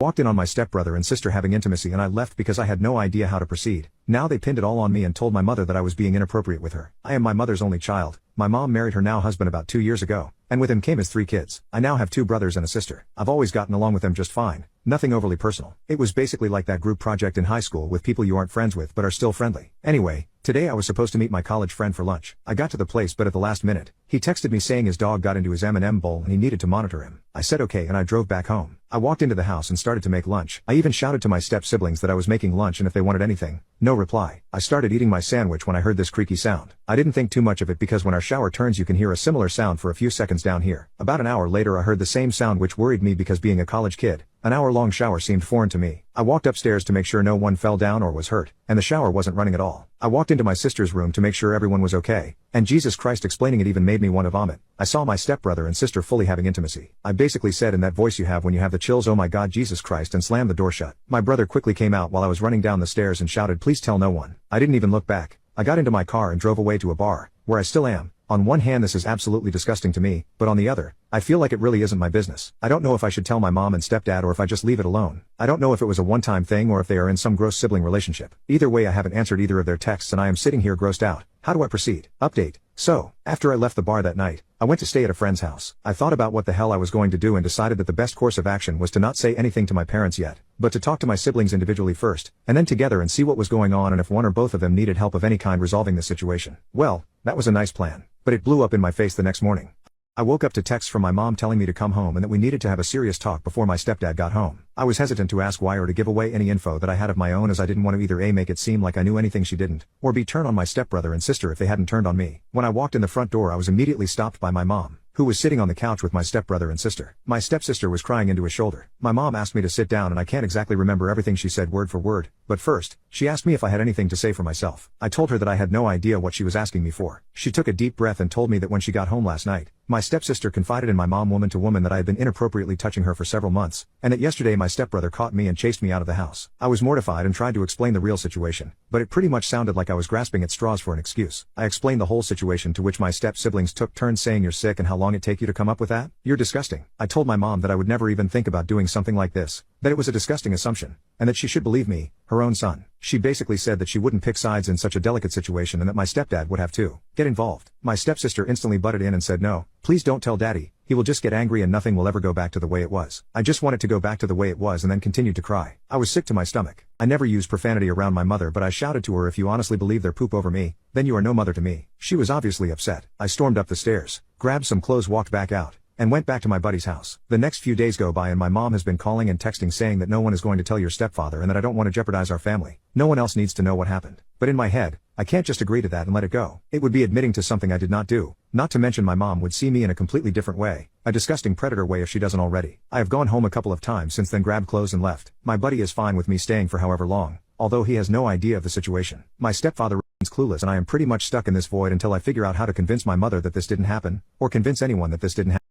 Walked in on my stepbrother and sister having intimacy and I left because I had no idea how to proceed. Now they pinned it all on me and told my mother that I was being inappropriate with her. I am my mother's only child. My mom married her now husband about 2 years ago, and with him came his 3 kids. I now have 2 brothers and a sister. I've always gotten along with them just fine. Nothing overly personal. It was basically like that group project in high school with people you aren't friends with but are still friendly. Anyway, today I was supposed to meet my college friend for lunch. I got to the place but at the last minute, he texted me saying his dog got into his M&M bowl and he needed to monitor him. I said okay and I drove back home. I walked into the house and started to make lunch. I even shouted to my step-siblings that I was making lunch and if they wanted anything. No reply. I started eating my sandwich when I heard this creaky sound. I didn't think too much of it because when our shower turns you can hear a similar sound for a few seconds down here. About an hour later I heard the same sound which worried me because being a college kid, an hour-long shower seemed foreign to me. I walked upstairs to make sure no one fell down or was hurt, and the shower wasn't running at all. I walked into my sister's room to make sure everyone was okay, and Jesus Christ, explaining it even made me want to vomit. I saw my stepbrother and sister fully having intimacy. I basically said in that voice you have when you have the chills, "Oh my God, Jesus Christ," and slammed the door shut. My brother quickly came out while I was running down the stairs and shouted, "Please tell no one." I didn't even look back. I got into my car and drove away to a bar, where I still am. On one hand this is absolutely disgusting to me, but on the other, I feel like it really isn't my business. I don't know if I should tell my mom and stepdad or if I just leave it alone. I don't know if it was a one-time thing or if they are in some gross sibling relationship. Either way I haven't answered either of their texts and I am sitting here grossed out. How do I proceed? Update. So, after I left the bar that night, I went to stay at a friend's house. I thought about what the hell I was going to do and decided that the best course of action was to not say anything to my parents yet, but to talk to my siblings individually first, and then together and see what was going on and if one or both of them needed help of any kind resolving the situation. Well, that was a nice plan, but it blew up in my face the next morning. I woke up to texts from my mom telling me to come home and that we needed to have a serious talk before my stepdad got home. I was hesitant to ask why or to give away any info that I had of my own as I didn't want to either A, make it seem like I knew anything she didn't, or B, turn on my stepbrother and sister if they hadn't turned on me. When I walked in the front door I was immediately stopped by my mom, who was sitting on the couch with my stepbrother and sister. My stepsister was crying into his shoulder. My mom asked me to sit down and I can't exactly remember everything she said word for word, but first, she asked me if I had anything to say for myself. I told her that I had no idea what she was asking me for. She took a deep breath and told me that when she got home last night, my stepsister confided in my mom woman to woman that I had been inappropriately touching her for several months, and that yesterday my stepbrother caught me and chased me out of the house. I was mortified and tried to explain the real situation, but it pretty much sounded like I was grasping at straws for an excuse. I explained the whole situation, to which my step-siblings took turns saying, "You're sick and how long it take you to come up with that? You're disgusting." I told my mom that I would never even think about doing something like this, that it was a disgusting assumption, and that she should believe me, her own son. She basically said that she wouldn't pick sides in such a delicate situation and that my stepdad would have to get involved. My stepsister instantly butted in and said, "No, please don't tell daddy. He will just get angry and nothing will ever go back to the way it was." I just wanted to go back to the way it was and then continued to cry. I was sick to my stomach. I never used profanity around my mother, but I shouted to her, "If you honestly believe they're poop over me, then you are no mother to me." She was obviously upset. I stormed up the stairs, grabbed some clothes, walked back out, and went back to my buddy's house. The next few days go by and my mom has been calling and texting saying that no one is going to tell your stepfather and that I don't want to jeopardize our family. No one else needs to know what happened. But in my head, I can't just agree to that and let it go. It would be admitting to something I did not do. Not to mention my mom would see me in a completely different way, a disgusting predator way if she doesn't already. I have gone home a couple of times since then, grabbed clothes and left. My buddy is fine with me staying for however long, although he has no idea of the situation. My stepfather remains clueless and I am pretty much stuck in this void until I figure out how to convince my mother that this didn't happen, or convince anyone that this didn't happen.